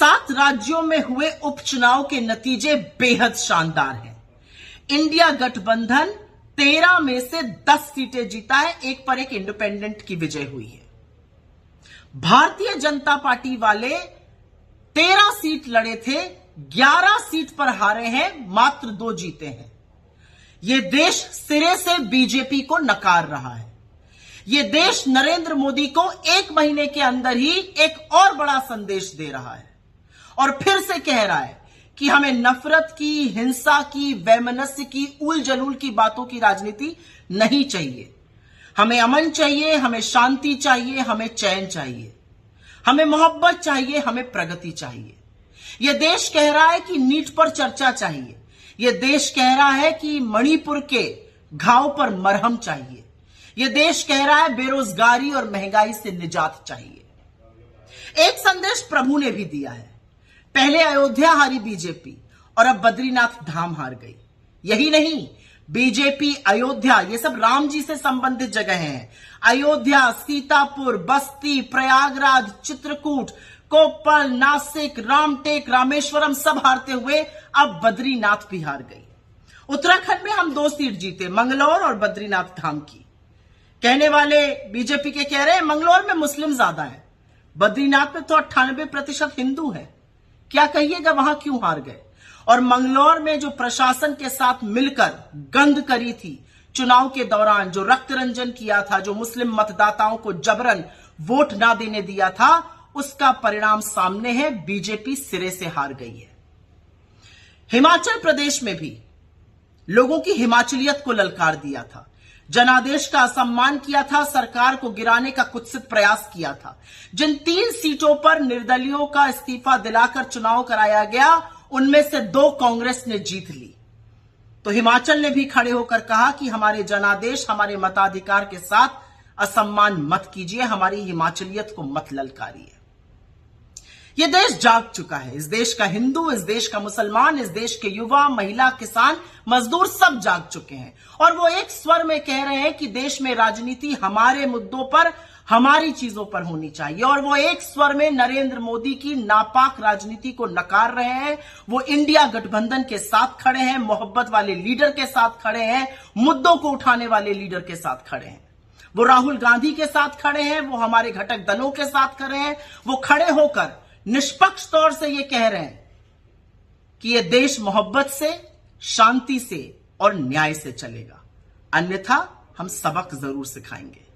7 राज्यों में हुए उपचुनाव के नतीजे बेहद शानदार हैं। इंडिया गठबंधन 13 में से 10 सीटें जीता है, एक पर एक इंडिपेंडेंट की विजय हुई है। भारतीय जनता पार्टी वाले 13 सीट लड़े थे, 11 सीट पर हारे हैं, मात्र 2 जीते हैं। यह देश सिरे से बीजेपी को नकार रहा है। यह देश नरेंद्र मोदी को 1 महीने के अंदर ही एक और बड़ा संदेश दे रहा है और फिर से कह रहा है कि हमें नफरत की, हिंसा की, वैमनस्य की, उल जलूल की बातों की राजनीति नहीं चाहिए। हमें अमन चाहिए, हमें शांति चाहिए, हमें चैन चाहिए, हमें मोहब्बत चाहिए, हमें प्रगति चाहिए। यह देश कह रहा है कि नीट पर चर्चा चाहिए। यह देश कह रहा है कि मणिपुर के घाव पर मरहम चाहिए। यह देश कह रहा है बेरोजगारी और महंगाई से निजात चाहिए। एक संदेश प्रभु ने भी दिया है। पहले अयोध्या हारी बीजेपी और अब बद्रीनाथ धाम हार गई। यही नहीं, बीजेपी अयोध्या, ये सब राम जी से संबंधित जगह हैं। अयोध्या, सीतापुर, बस्ती, प्रयागराज, चित्रकूट, कोप्पल, नासिक, रामटेक, रामेश्वरम सब हारते हुए अब बद्रीनाथ भी हार गई। उत्तराखंड में हम 2 सीट जीते, मंगलौर और बद्रीनाथ धाम की। कहने वाले बीजेपी के कह रहे हैं मंगलौर में मुस्लिम ज्यादा है, बद्रीनाथ में तो 98% हिंदू है। क्या कहिएगा, वहां क्यों हार गए? और मंगलौर में जो प्रशासन के साथ मिलकर गंद करी थी चुनाव के दौरान, जो रक्त रंजन किया था, जो मुस्लिम मतदाताओं को जबरन वोट ना देने दिया था, उसका परिणाम सामने है। बीजेपी सिरे से हार गई है। हिमाचल प्रदेश में भी लोगों की हिमाचलियत को ललकार दिया था, जनादेश का असम्मान किया था, सरकार को गिराने का कुत्सित प्रयास किया था। जिन 3 सीटों पर निर्दलियों का इस्तीफा दिलाकर चुनाव कराया गया, उनमें से 2 कांग्रेस ने जीत ली। तो हिमाचल ने भी खड़े होकर कहा कि हमारे जनादेश, हमारे मताधिकार के साथ असम्मान मत कीजिए, हमारी हिमाचलियत को मत ललकारिए। यह देश जाग चुका है। इस देश का हिंदू, इस देश का मुसलमान, इस देश के युवा, महिला, किसान, मजदूर सब जाग चुके हैं और वो एक स्वर में कह रहे हैं कि देश में राजनीति हमारे मुद्दों पर, हमारी चीजों पर होनी चाहिए। और वो एक स्वर में नरेंद्र मोदी की नापाक राजनीति को नकार रहे हैं। वो इंडिया गठबंधन के साथ खड़े हैं, मोहब्बत वाले लीडर के साथ खड़े हैं, मुद्दों को उठाने वाले लीडर के साथ खड़े हैं। वो राहुल गांधी के साथ खड़े हैं, वो हमारे घटक दलों के साथ खड़े हैं। वो खड़े होकर निष्पक्ष तौर से ये कह रहे हैं कि ये देश मोहब्बत से, शांति से और न्याय से चलेगा, अन्यथा हम सबक जरूर सिखाएंगे।